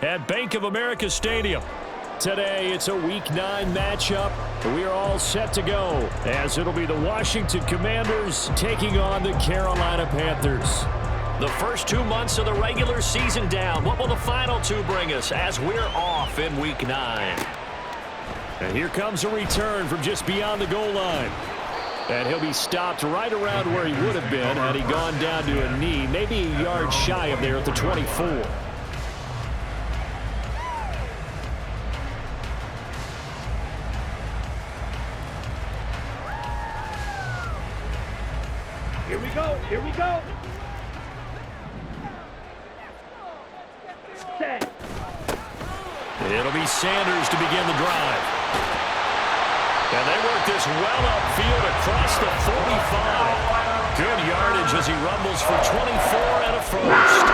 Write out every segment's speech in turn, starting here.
at Bank of America Stadium. Today, it's a Week 9 matchup. We are all set to go, as it'll be the Washington Commanders taking on the Carolina Panthers. The first 2 months of the regular season down. What will the final 2 bring us as we're off in Week 9? And here comes a return from just beyond the goal line. And he'll be stopped right around where he would have been had he gone down to a knee, maybe a yard shy of there at the 24. Here we go. Here we go. Set. It'll be Sanders to begin the drive. And they work this well upfield across the 45. Good yardage as he rumbles for 24 and a first.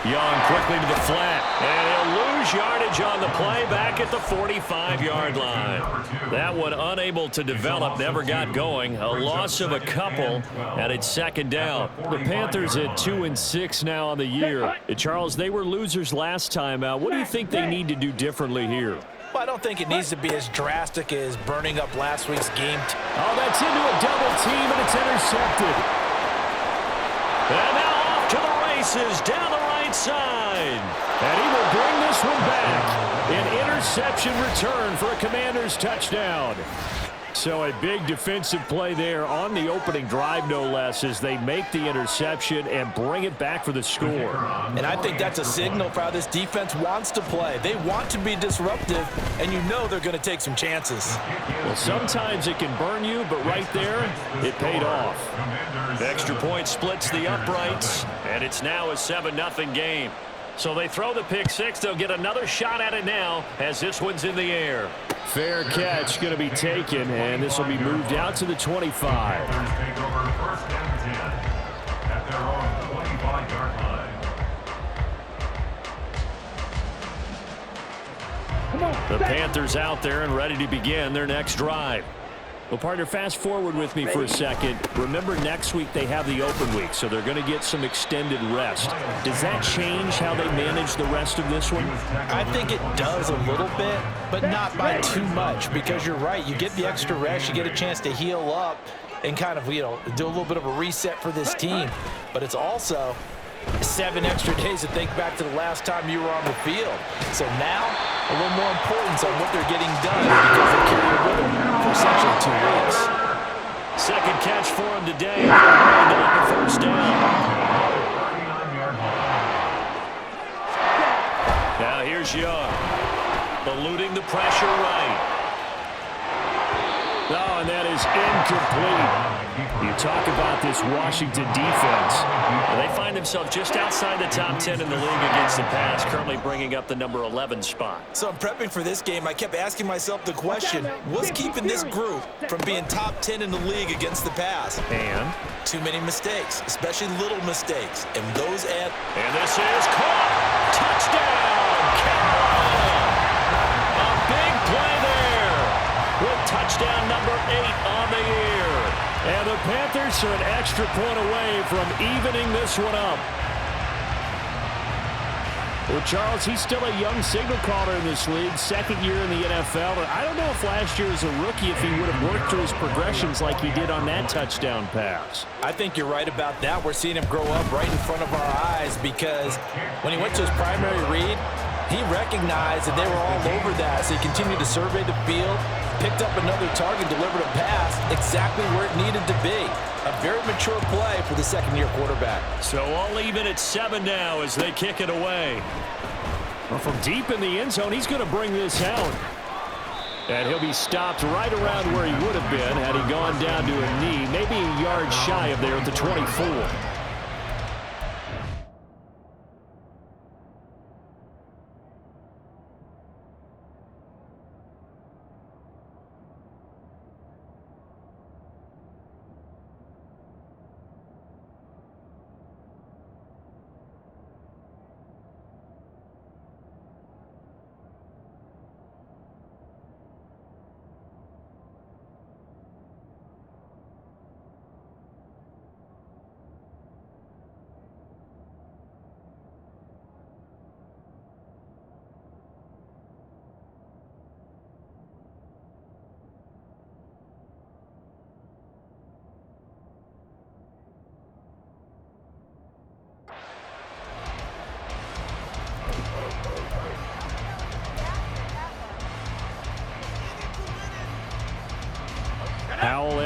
Young quickly to the flat, and he'll lose yardage on the play back at the 45-yard line. That one unable to develop, never got going. A loss of a couple, and it's second down. The Panthers at 2-6 now on the year. Charles, they were losers last time out. What do you think they need to do differently here? Well, I don't think it needs to be as drastic as burning up last week's game. Oh, that's into a double team, and it's intercepted. And now off to the races, down the right side. And he will bring this one back. An interception return for a Commanders touchdown. So a big defensive play there on the opening drive, no less, as they make the interception and bring it back for the score. And I think that's a signal for how this defense wants to play. They want to be disruptive, and you know they're going to take some chances. Well, sometimes it can burn you, but right there, it paid off. The extra point splits the uprights, and it's now a 7-0 game. So they throw the pick six. They'll get another shot at it now as this one's in the air. Fair catch going to be taken, and this will be moved out to the 25. The Panthers out there and ready to begin their next drive. Well, partner, fast forward with me for a second. Remember, next week they have the open week, so they're going to get some extended rest. Does that change how they manage the rest of this one? I think it does a little bit, but not by too much, because you're right. You get the extra rest, you get a chance to heal up and kind of, do a little bit of a reset for this team. But it's also 7 extra days to think back to the last time you were on the field. So now, a little more importance on what they're getting done because they carry it with them for essentially 2 weeks. Second catch for him today. And up a first down. Now here's Young. Eluding the pressure right. Oh, and that is incomplete. You talk about this Washington defense. They find themselves just outside the top 10 in the league against the pass, currently bringing up the number 11 spot. So I'm prepping for this game. I kept asking myself the question, what's keeping this group from being top 10 in the league against the pass? And? Too many mistakes, especially little mistakes. And those add... And this is caught. Touchdown, Carolina. A big play there with touchdown number 8 on the year. And the Panthers are an extra point away from evening this one up. Well, Charles, he's still a young signal caller in this league, second year in the NFL. And I don't know if last year as a rookie, if he would have worked through his progressions like he did on that touchdown pass. I think you're right about that. We're seeing him grow up right in front of our eyes because when he went to his primary read, he recognized that they were all over that. So he continued to survey the field, picked up another target, delivered a pass exactly where it needed to be. A very mature play for the second-year quarterback. So all even at 7 now as they kick it away. Well, from deep in the end zone, he's going to bring this out. And he'll be stopped right around where he would have been had he gone down to a knee, maybe a yard shy of there at the 24.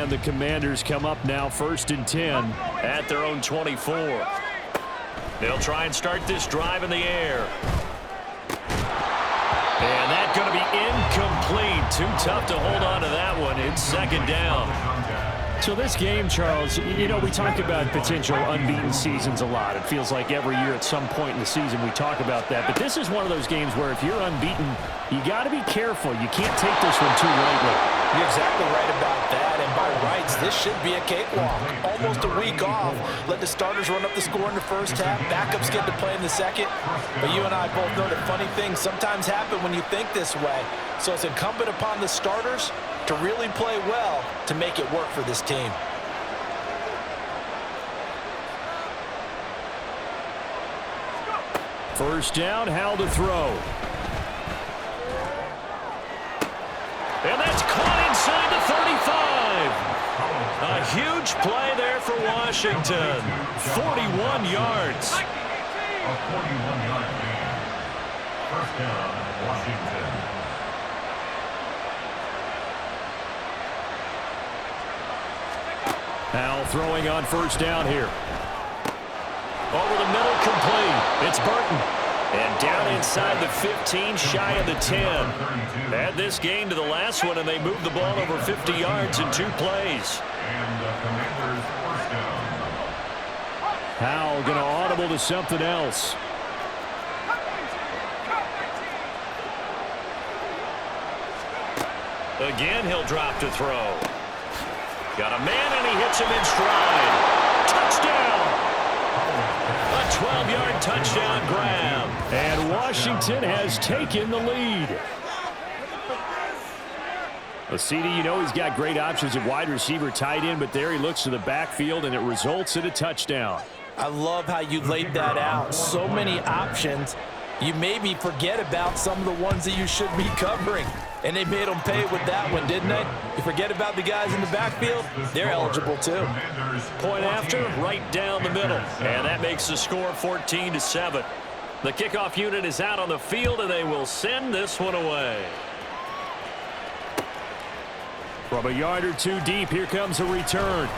and the Commanders come up now 1st and 10 at their own 24. They'll try and start this drive in the air. And that's going to be incomplete. Too tough to hold on to that one. It's 2nd down. So this game, Charles, you know, we talk about potential unbeaten seasons a lot. It feels like every year at some point in the season we talk about that. But this is one of those games where if you're unbeaten, you got to be careful. You can't take this one too lightly. You're exactly right about that. And by rights, this should be a cakewalk. Almost a week off. Let the starters run up the score in the first half. Backups get to play in the second. But you and I both know that funny things sometimes happen when you think this way. So it's incumbent upon the starters to really play well to make it work for this team. First down, Howell to throw. And that's caught inside the 35. A huge play there for Washington. 41 yards. A 41-yard gain. First down, Washington. Howell throwing on first down here. Over the middle, complete. It's Burton. And down inside the 15, shy of the 10. Add this game to the last one, and they moved the ball over 50 yards in 2 plays. And the Commanders' first down. Howell going to audible to something else. Again, he'll drop to throw. Got a man, and he hits him in stride. Touchdown! A 12-yard touchdown grab. And Washington has taken the lead. CD, you know he's got great options at wide receiver, tight end, but there he looks to the backfield, and it results in a touchdown. I love how you laid that out. So many options. You maybe forget about some of the ones that you should be covering. And they made them pay with that one, didn't they? You forget about the guys in the backfield, they're eligible too. Point after, right down the middle. And that makes the score 14-7. The kickoff unit is out on the field, and they will send this one away. From a yard or 2 deep, here comes a return.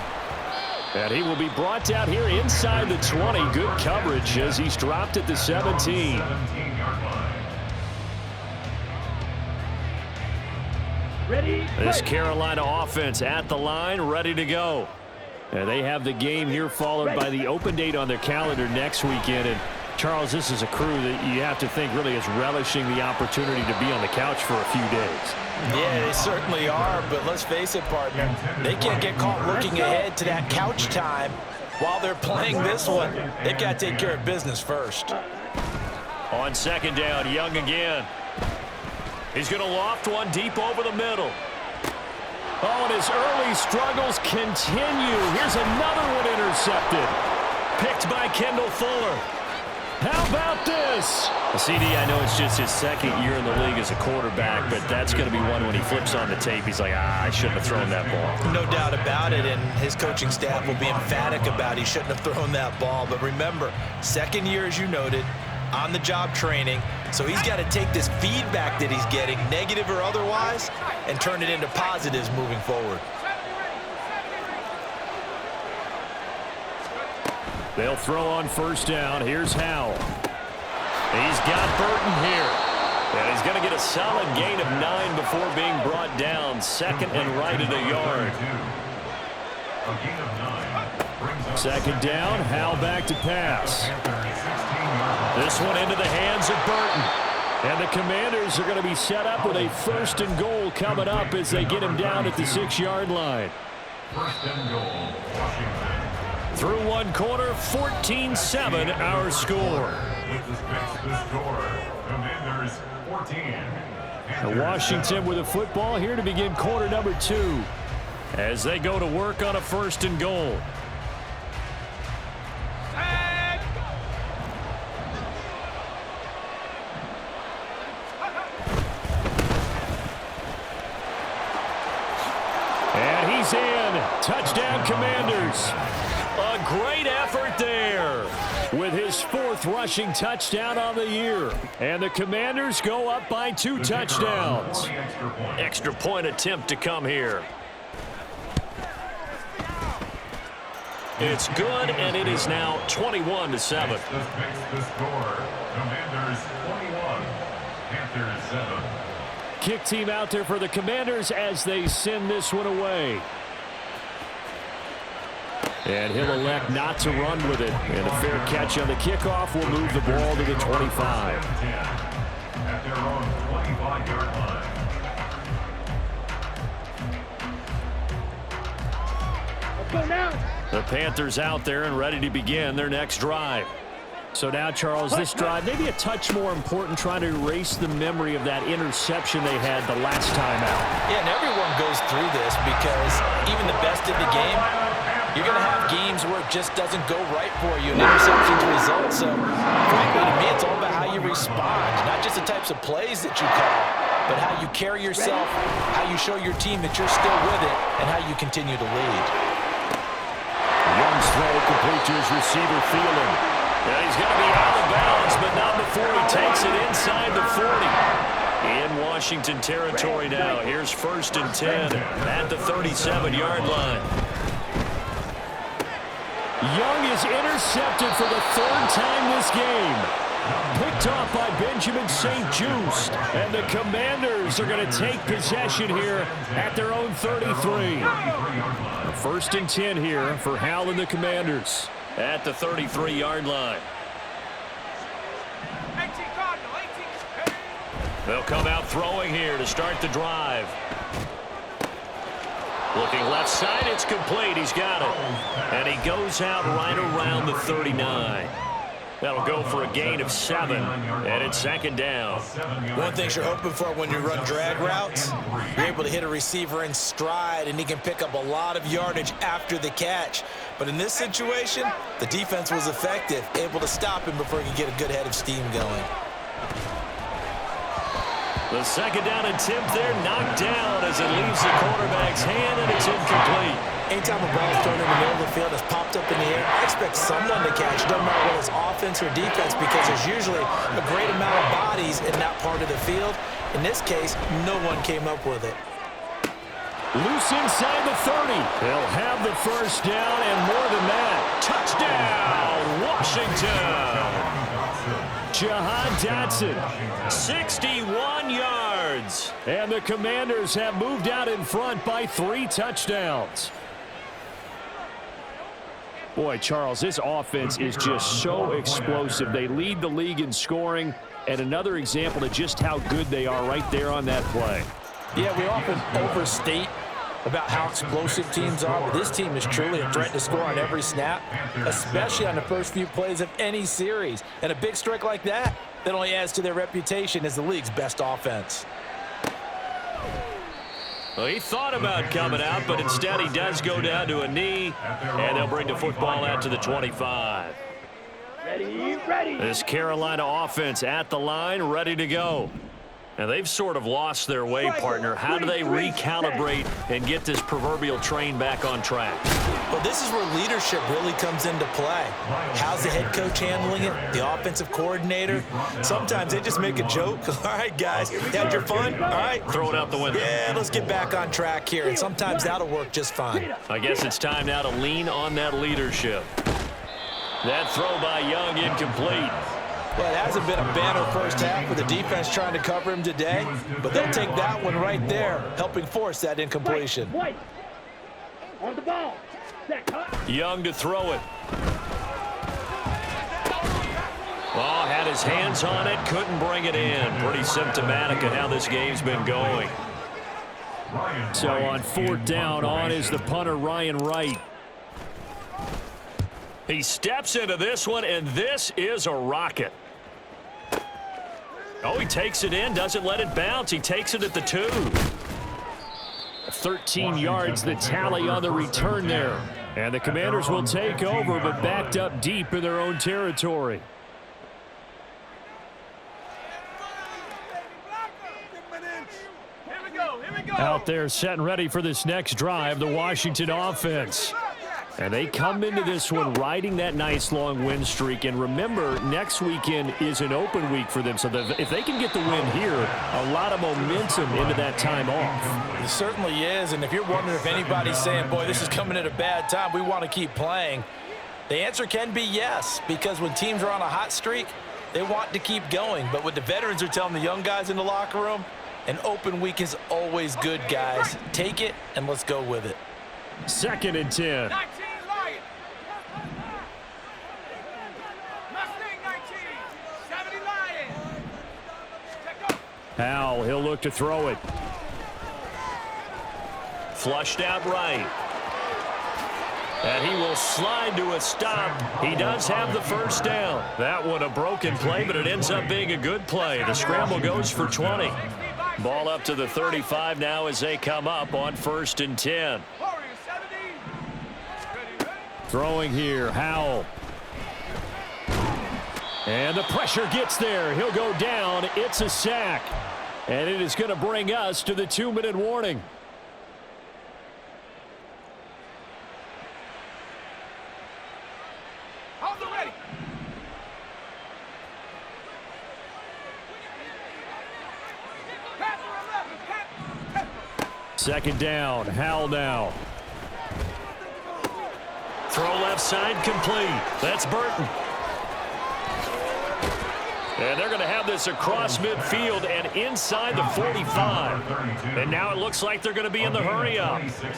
And he will be brought down here inside the 20. Good coverage as he's dropped at the 17. Ready? This Carolina offense at the line, ready to go. And they have the game here followed by the open date on their calendar next weekend. And Charles, this is a crew that you have to think really is relishing the opportunity to be on the couch for a few days. Yeah, they certainly are, but let's face it, partner. They can't get caught looking ahead to that couch time while they're playing this one. They've got to take care of business first. On second down, Young again. He's going to loft one deep over the middle. Oh, and his early struggles continue. Here's another one intercepted. Picked by Kendall Fuller. How about this? CD, I know it's just his 2nd year in the league as a quarterback, but that's going to be one when he flips on the tape. He's like, I shouldn't have thrown that ball. No doubt about it, and his coaching staff will be emphatic about he shouldn't have thrown that ball. But remember, 2nd year, as you noted, on-the-job training. So he's got to take this feedback that he's getting, negative or otherwise, and turn it into positives moving forward. They'll throw on first down. Here's Howell. He's got Burton here. And he's going to get a solid gain of 9 before being brought down. 2nd and right at a yard. Second down, Howell back to pass. This one into the hands of Burton. And the Commanders are going to be set up with a 1st and goal coming up as they get him down at the 6-yard line. 1st and goal, Washington. Through one quarter, 14-7 our score. With the score, Commanders 14. Washington with a football here to begin quarter number 2 as they go to work on a 1st and goal. And he's in. Touchdown, Commanders. A great effort there with his 4th rushing touchdown on the year. And the Commanders go up by 2 touchdowns. Extra point attempt to come here. It's good, and it is now 21-7. This makes the score. Commanders 21, Panthers 7. Kick team out there for the Commanders as they send this one away. And he'll elect not to run with it. And a fair catch on the kickoff will move the ball to the 25. At their own 25-yard line. The Panthers out there and ready to begin their next drive. So now, Charles, this drive maybe a touch more important, trying to erase the memory of that interception they had the last time out. Yeah, and everyone goes through this because even the best of the game, you're going to have games where it just doesn't go right for you, and interceptions result. So, frankly, to me, it's all about how you respond, not just the types of plays that you call, but how you carry yourself, how you show your team that you're still with it, and how you continue to lead. Young's throw complete to his receiver, Thielen. Yeah, he's going to be out of bounds, but not before he takes it inside the 40. In Washington territory now. Here's 1st and 10 at the 37-yard line. Young is intercepted for the 3rd time this game. Picked off by Benjamin St-Juste. And the Commanders are going to take possession here at their own 33. 1st and 10 here for Hal and the Commanders. At the 33-yard line. They'll come out throwing here to start the drive. Looking left side, it's complete. He's got it. And he goes out right around the 39. That'll go for a gain of 7, and it's 2nd down. One thing you're hoping for when you run drag routes, you're able to hit a receiver in stride, and he can pick up a lot of yardage after the catch. But in this situation, the defense was effective, able to stop him before he could get a good head of steam going. The 2nd down attempt there knocked down as it leaves the quarterback's hand, and it's incomplete. Anytime a ball is thrown in the middle of the field, it's popped up in the air, I expect someone to catch, no matter whether it's offense or defense, because there's usually a great amount of bodies in that part of the field. In this case, no one came up with it. Loose inside the 30. They'll have the 1st down and more than that. Touchdown, Washington. Jahan Dotson. 61 yards. And the Commanders have moved out in front by 3 touchdowns. Boy, Charles, this offense is just so explosive. They lead the league in scoring, and another example of just how good they are right there on that play. Yeah, we often overstate about how explosive teams are, but this team is truly a threat to score on every snap, especially on the first few plays of any series. And a big strike like that only adds to their reputation as the league's best offense. Well, he thought about coming out, but instead he does go down to a knee, and they'll bring the football out to the 25. This Carolina offense at the line, ready to go. And they've sort of lost their way, partner. How do they recalibrate and get this proverbial train back on track? Well, this is where leadership really comes into play. How's the head coach handling it? The offensive coordinator? Sometimes they just make a joke. All right, guys, you had your fun? All right. Throw it out the window. Yeah, let's get back on track here. And sometimes that'll work just fine. I guess it's time now to lean on that leadership. That throw by Young incomplete. Well, it hasn't been a banner first half with the defense trying to cover him today, but they'll take that one right there, helping force that incompletion. On the ball. Young to throw it. Oh, had his hands on it, couldn't bring it in. Pretty symptomatic of how this game's been going. So on 4th down, on is the punter, Ryan Wright. He steps into this one, and this is a rocket. Oh, he takes it in, doesn't let it bounce. He takes it at the 2. 13 yards, the tally on the return there. And the Commanders will take over, but backed up deep in their own territory. Out there set and ready for this next drive, the Washington offense. And they come into this one riding that nice long win streak. And remember, next weekend is an open week for them. So if they can get the win here, a lot of momentum into that time off. It certainly is. And if you're wondering if anybody's saying, boy, this is coming at a bad time, we want to keep playing, the answer can be yes. Because when teams are on a hot streak, they want to keep going. But what the veterans are telling the young guys in the locker room, an open week is always good, guys. Take it and let's go with it. 2nd and 10. Howell, he'll look to throw it. Flushed out right. And he will slide to a stop. He does have the first down. That one a broken play, but it ends up being a good play. The scramble goes for 20. Ball up to the 35 now as they come up on 1st and 10. Throwing here, Howell. And the pressure gets there. He'll go down. It's a sack. And it is going to bring us to the 2-minute warning. Second down, Howell now. Throw left side complete. That's Burton. And they're going to have this across midfield and inside the 45. And now it looks like they're going to be in the hurry up. First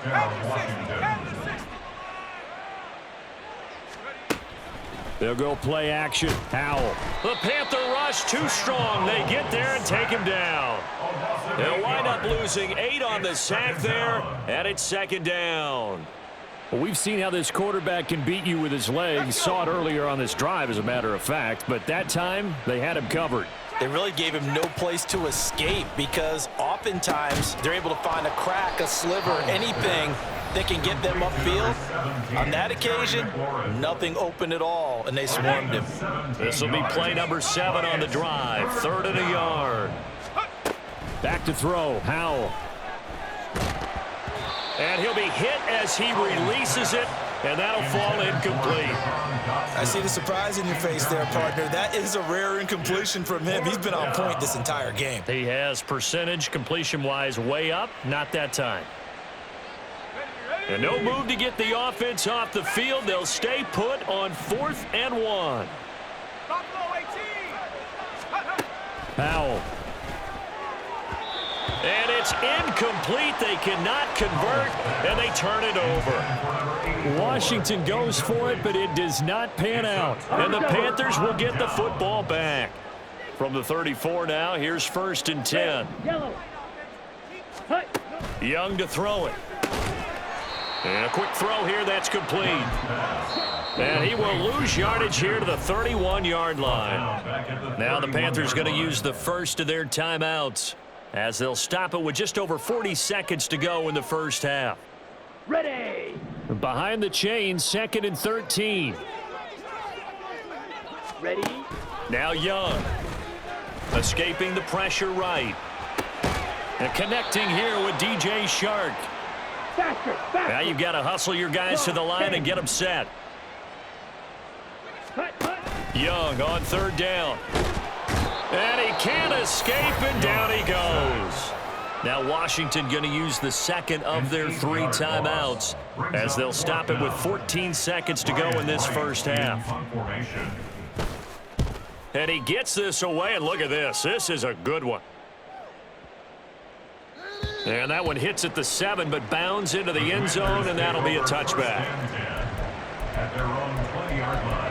down, Washington. They'll go play action. Howell. The Panther rush too strong. They get there and take him down. They'll wind up losing 8 on the sack there, and it's 2nd down. Well, we've seen how this quarterback can beat you with his legs. Saw it earlier on this drive, as a matter of fact. But that time, they had him covered. They really gave him no place to escape because oftentimes they're able to find a crack, a sliver, anything that can get them upfield. On that occasion, nothing open at all, and they swarmed him. This will be play number 7 on the drive. 3rd and a yard. Back to throw, Howell. And he'll be hit as he releases it, and that'll fall incomplete. I see the surprise in your face there, partner. That is a rare incompletion from him. He's been on point this entire game. He has percentage completion-wise way up, not that time. And no move to get the offense off the field. They'll stay put on 4th and 1. Howell. And it's incomplete. They cannot convert, and they turn it over. Washington goes for it, but it does not pan out. And the Panthers will get the football back. From the 34 now, here's 1st and 10. Young to throw it. And a quick throw here, that's complete. And he will lose yardage here to the 31-yard line. Now the Panthers going to use the first of their timeouts, as they'll stop it with just over 40 seconds to go in the first half. Ready. Behind the chain, 2nd and 13. Ready. Now Young. Escaping the pressure right. And connecting here with DJ Shark. Faster, faster. Now you've got to hustle your guys to the line and get them set. Young on 3rd down. And he can't escape, and down he goes. Now Washington going to use the 2nd of their 3 timeouts, as they'll stop it with 14 seconds to go in this first half. And he gets this away, and look at this. This is a good one. And that one hits at the 7, but bounds into the end zone, and that'll be a touchback. At their own 20-yard line.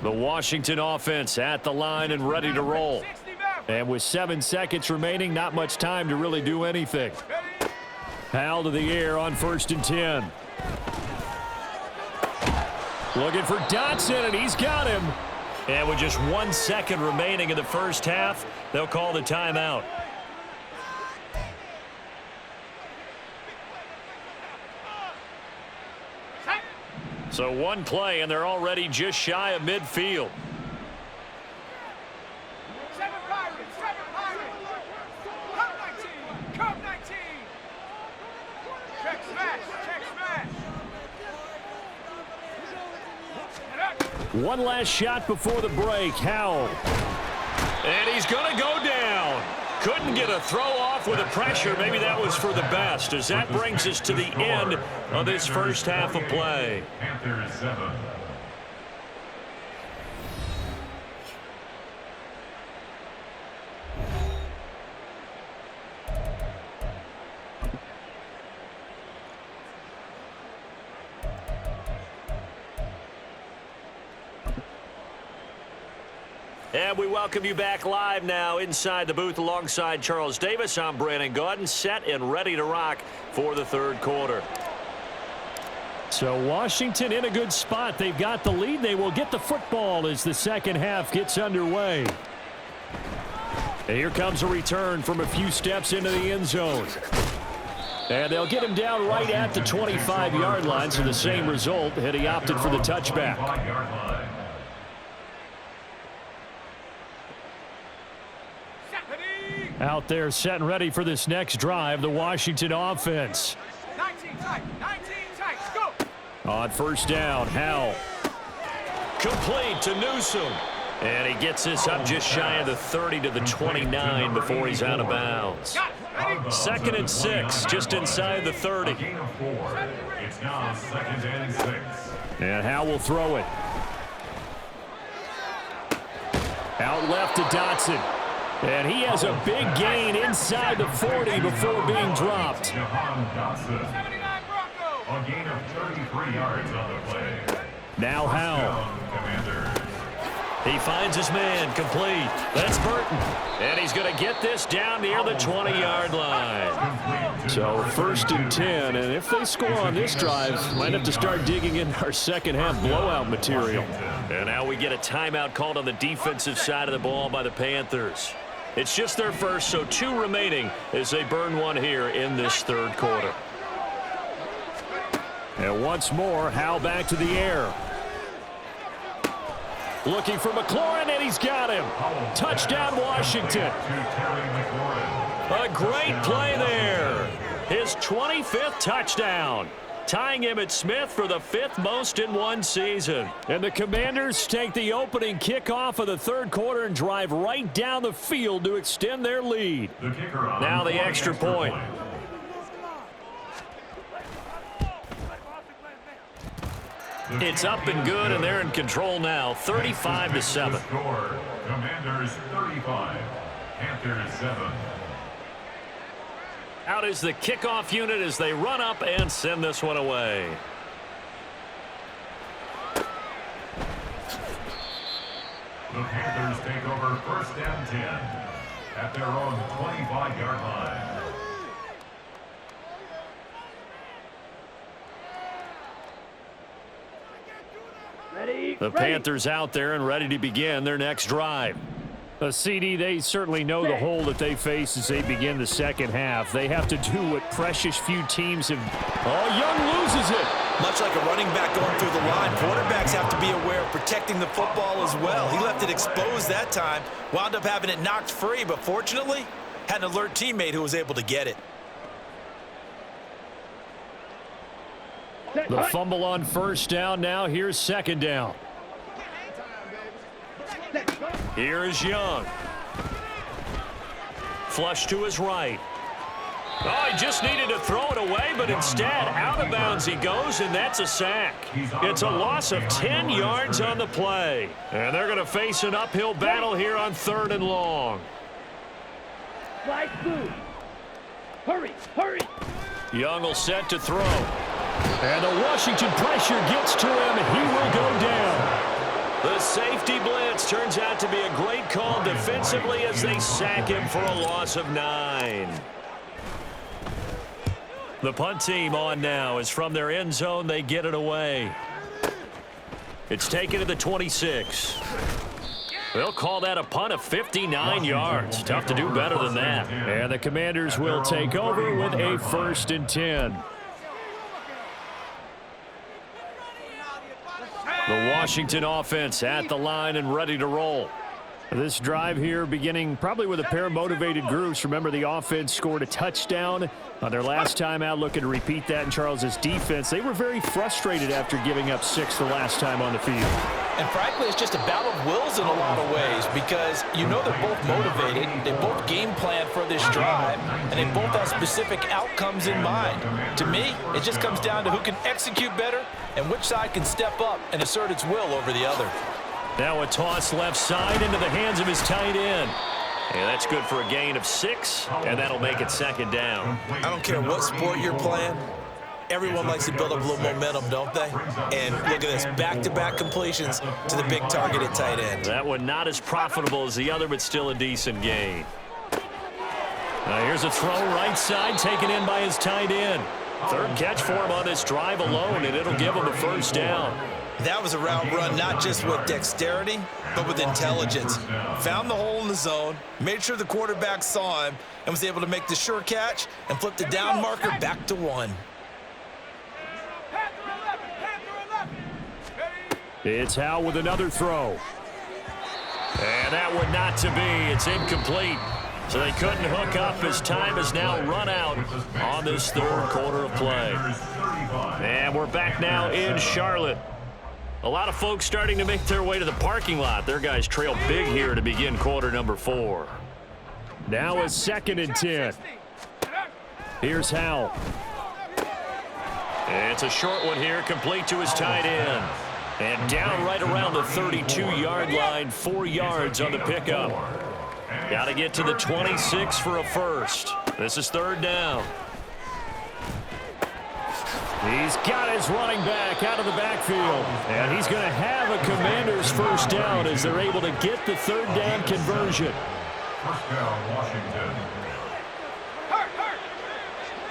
The Washington offense at the line and ready to roll. And with 7 seconds remaining, not much time to really do anything. Howell to the air on 1st and 10. Looking for Dotson, and he's got him. And with just 1 second remaining in the first half, they'll call the timeout. So 1 play, and they're already just shy of midfield. One last shot before the break. Howell. And he's going to go down. Couldn't get a throw off with the pressure. Maybe that was for the best, as that brings us to the end of this first half of play. Panthers 7. And we welcome you back live now inside the booth alongside Charles Davis. I'm Brandon Gaudin, set and ready to rock for the third quarter. So Washington in a good spot. They've got the lead. They will get the football as the second half gets underway. And here comes a return from a few steps into the end zone. And they'll get him down right at the 25-yard line, so the same result had he opted for the touchback. Out there set and ready for this next drive, the Washington offense. 19 tight, go! On first down, Howell. Complete to Newsome. And he gets this up just shy of the 30 to the 29 before he's out of bounds. Second and 6, just inside the 30. It's now 2nd and 6. And Howell will throw it. Out left to Dotson. And he has a big gain inside the 40 before being dropped. A gain of 33 yards on the play. Now Howell. He finds his man, complete. That's Burton. And he's going to get this down near the 20-yard line. So 1st and 10, and if they score on this drive, might have to start digging in our second half blowout material. And now we get a timeout called on the defensive side of the ball by the Panthers. It's just their first, so 2 remaining as they burn one here in this third quarter. And once more, Howell back to the air. Looking for McLaurin, and he's got him. Touchdown, Washington. A great play there. His 25th touchdown. Tying Emmitt Smith for the 5th most in one season. And the Commanders take the opening kickoff of the third quarter and drive right down the field to extend their lead. Now the extra point. It's up and good, and they're in control now, 35-7. Commanders 35, Panthers 7. Out is the kickoff unit as they run up and send this one away. The Panthers take over 1st and 10 at their own 25-yard line. The Panthers out there and ready to begin their next drive. CD, they certainly know the hole that they face as they begin the second half. They have to do what precious few teams have. Oh, Young loses it. Much like a running back going through the line, quarterbacks have to be aware of protecting the football as well. He left it exposed that time, wound up having it knocked free, but fortunately, had an alert teammate who was able to get it. The fumble on first down. Now here's second down. Here is Young. Flush to his right. Oh, he just needed to throw it away, but instead, out of bounds he goes, and that's a sack. It's a loss of 10 yards on the play. And they're going to face an uphill battle here on 3rd and long. Slide through. Hurry, hurry. Young will set to throw. And the Washington pressure gets to him. He will go down. The safety blitz turns out to be a great call defensively as they sack him for a loss of 9. The punt team on now is from their end zone. They get it away. It's taken to the 26. They'll call that a punt of 59 yards. Tough to do better than that. And the Commanders will take over with a 1st and 10. The Washington offense at the line and ready to roll. This drive here beginning probably with a pair of motivated groups. Remember, the offense scored a touchdown on their last time out, looking to repeat that in Charles's defense. They were very frustrated after giving up 6 the last time on the field. And frankly, it's just a battle of wills in a lot of ways because you know they're both motivated, they both game plan for this drive, and they both have specific outcomes in mind. To me, it just comes down to who can execute better and which side can step up and assert its will over the other. Now a toss left side into the hands of his tight end. And that's good for a gain of 6, and that'll make it 2nd down. I don't care what sport you're playing. Everyone likes to build up a little momentum, don't they? And look at this, back-to-back completions to the big targeted tight end. That one not as profitable as the other, but still a decent gain. Now here's a throw right side, taken in by his tight end. 3rd catch for him on this drive alone, and it'll give him a 1st down. That was a route run not just with dexterity, but with intelligence. Found the hole in the zone, made sure the quarterback saw him, and was able to make the sure catch and flip the down marker back to 1. It's Howell with another throw. And that one not to be. It's incomplete. So they couldn't hook up as time has now run out on this 3rd quarter of play. And we're back now in Charlotte. A lot of folks starting to make their way to the parking lot. Their guys trail big here to begin quarter number 4. Now a 2nd and 10. Here's Howell. It's a short one here, complete to his tight end. And down right around the 32-yard line, 4 yards on the pickup. Got to get to the 26 for a 1st. This is 3rd down. He's got his running back out of the backfield. And he's going to have a Commanders 1st down as they're able to get the 3rd down conversion. 1st down, Washington. Hurt.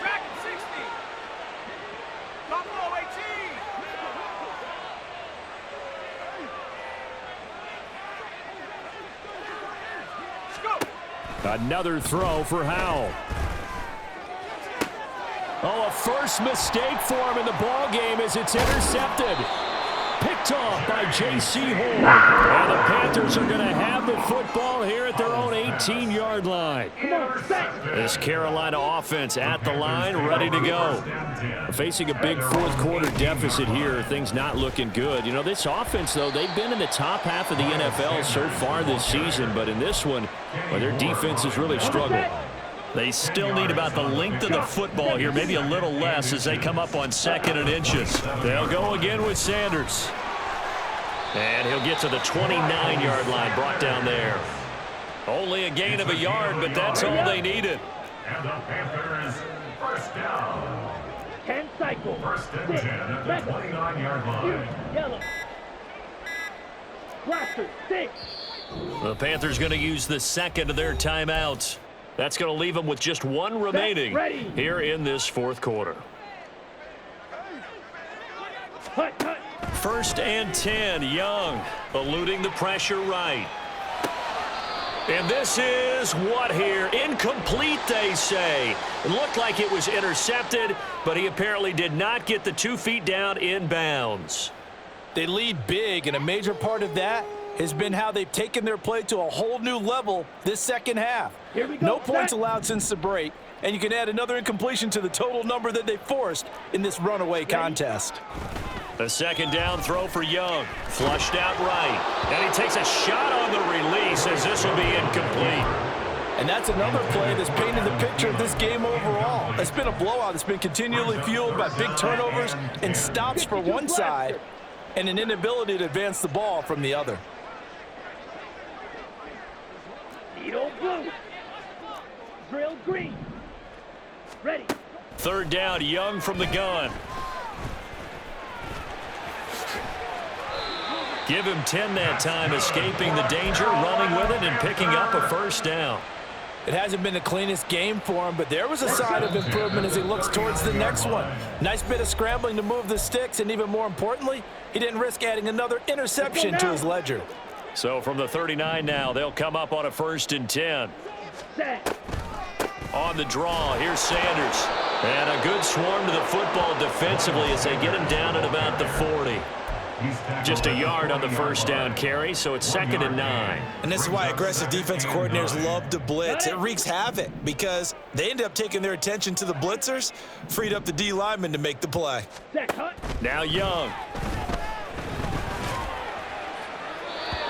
Back at 60. Buffalo 18. Another throw for Howell. Oh, a 1st mistake for him in the ball game as it's intercepted. Picked off by J.C. Horn. And the Panthers are going to have the football here at their own 18-yard line. This Carolina offense at the line, ready to go. Facing a big 4th quarter deficit here, things not looking good. You know, this offense, though, they've been in the top half of the NFL so far this season, but in this one, well, their defense has really struggled. They still need about the length of the football here, maybe a little less as they come up on 2nd and inches. They'll go again with Sanders. And he'll get to the 29-yard line, brought down there. Only a gain of a yard, but that's all they needed. And the Panthers 1st down. 10 cycle. 1st and 10 at the 29-yard line. Yellow. Blaster 6. The Panthers going to use the 2nd of their timeouts. That's going to leave them with just 1 remaining here in this 4th quarter. 1st and 10, Young eluding the pressure right. And this is what here? Incomplete, they say. It looked like it was intercepted, but he apparently did not get the 2 feet down in bounds. They lead big, and a major part of that has been how they've taken their play to a whole new level this 2nd half. No points allowed since the break, and you can add another incompletion to the total number that they forced in this runaway contest. A 2nd down throw for Young. Flushed out right. And he takes a shot on the release as this will be incomplete. And that's another play that's painted the picture of this game overall. It's been a blowout. It's been continually fueled by big turnovers and stops for one side and an inability to advance the ball from the other. Needle blue. Drill green. Ready. 3rd down, Young from the gun. Give him 10 that time, escaping the danger, running with it, and picking up a 1st down. It hasn't been the cleanest game for him, but there was a sign of improvement as he looks towards the next one. Nice bit of scrambling to move the sticks, and even more importantly, he didn't risk adding another interception to his ledger. So from the 39 now, they'll come up on a 1st and 10. Set. On the draw, here's Sanders. And a good swarm to the football defensively as they get him down at about the 40. Just a yard on the 1st down carry, so it's 2nd and 9. And this is why aggressive defense coordinators love to blitz. It wreaks havoc because they end up taking their attention to the blitzers, freed up the D lineman to make the play. Now Young.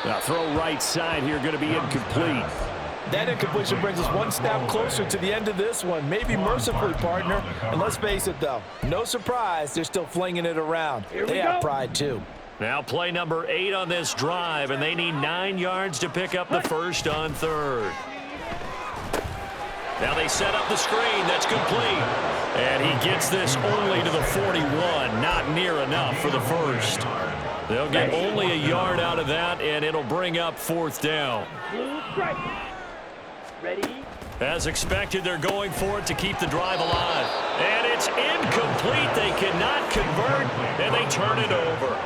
Now throw right side here, going to be incomplete. That incompletion brings us one step closer to the end of this one. Maybe mercifully, partner. And let's face it, though, no surprise, they're still flinging it around. They have pride, too. Now play number 8 on this drive, and they need 9 yards to pick up the first on third. Now they set up the screen. That's complete. And he gets this only to the 41. Not near enough for the first. They'll get only a yard out of that, and it'll bring up fourth down. Ready? As expected, they're going for it to keep the drive alive. And it's incomplete. They cannot convert, and they turn it over.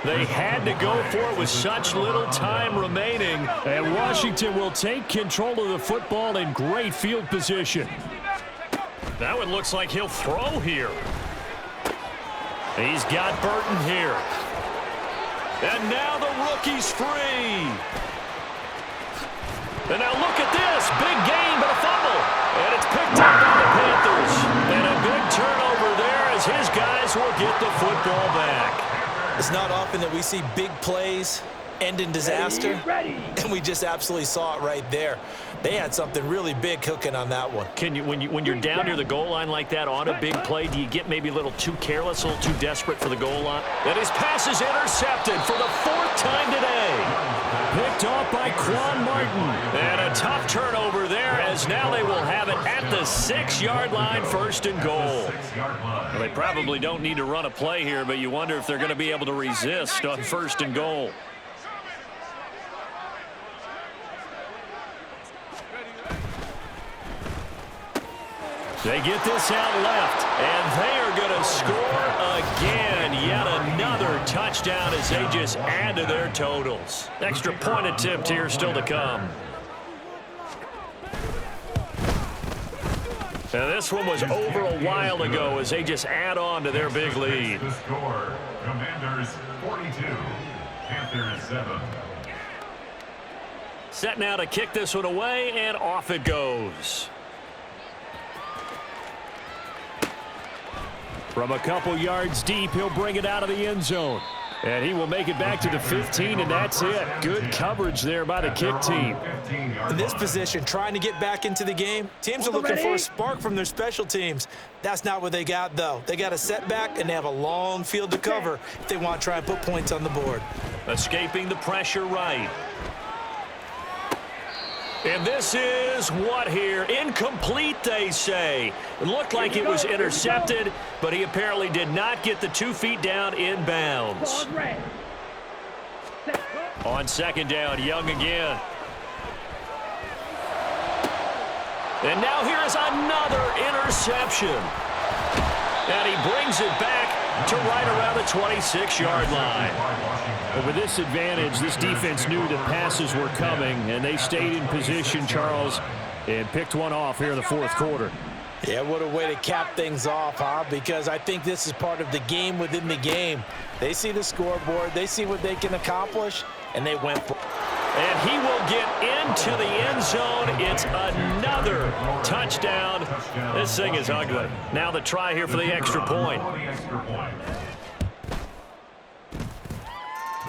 They had to go for it with such little time remaining. And Washington will take control of the football in great field position. That one looks like he'll throw here. He's got Burton here. And now the rookie's free. And now look at this. Big gain, but a fumble. And it's picked up by the Panthers. And a big turnover there as his guys will get the football back. It's not often that we see big plays end in disaster, and we just absolutely saw it right there. They had something really big cooking on that one. Can you, when you're down near the goal line like that on a big play, do you get maybe a little too careless, a little too desperate for the goal line? And his pass is intercepted for the 4th time today. Picked off by Quan Martin. And a tough turnover there as now they will have it at the 6-yard line, 1st and goal. Well, they probably don't need to run a play here, but you wonder if they're going to be able to resist on 1st and goal. They get this out left, and they are going to score again. Yet another touchdown as they just add to their totals. Extra point attempt here still to come. And this one was over a while ago as they just add on to their big lead. The score, Commanders 42, Panthers 7. Set now to kick this one away, and off it goes. From a couple yards deep, he'll bring it out of the end zone. And he will make it back to the 15, and that's it. Good coverage there by the kick team. In this position, trying to get back into the game, teams are looking for a spark from their special teams. That's not what they got, though. They got a setback, and they have a long field to cover if they want to try and put points on the board. Escaping the pressure right. And this is what here? Incomplete, they say. It looked like it was intercepted, but he apparently did not get the 2 feet down in bounds. On 2nd down, Young again. And now here is another interception. And he brings it back to right around the 26-yard line. But with this advantage, this defense knew that passes were coming, and they stayed in position, Charles, and picked one off here in the 4th quarter. Yeah, what a way to cap things off, huh? Because I think this is part of the game within the game. They see the scoreboard, they see what they can accomplish, and they went for it. And he will get into the end zone. It's another touchdown. This thing is ugly. Now the try here for the extra point.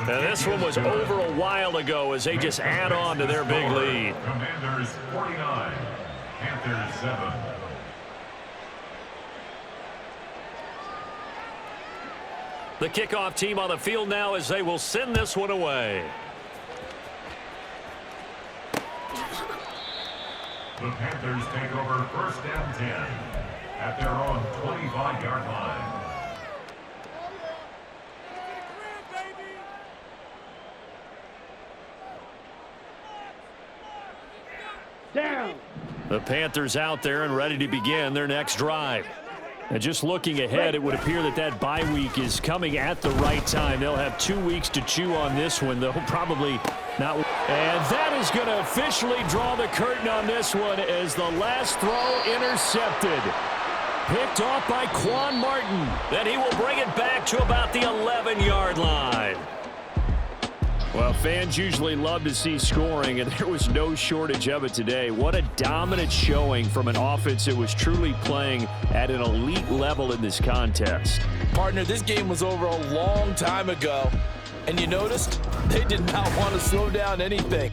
Now this one was over a while ago as they just add on to their big lead. Commanders 49, Panthers 7. The kickoff team on the field now as they will send this one away. The Panthers take over 1st and 10 at their own 25-yard line. Down. The Panthers out there and ready to begin their next drive. And just looking ahead, it would appear that that bye week is coming at the right time. They'll have 2 weeks to chew on this one, though probably not. And that is going to officially draw the curtain on this one as the last throw intercepted. Picked off by Quan Martin. Then he will bring it back to about the 11-yard line. Well, fans usually love to see scoring, and there was no shortage of it today. What a dominant showing from an offense that was truly playing at an elite level in this contest. Partner, this game was over a long time ago. And you noticed they did not want to slow down anything.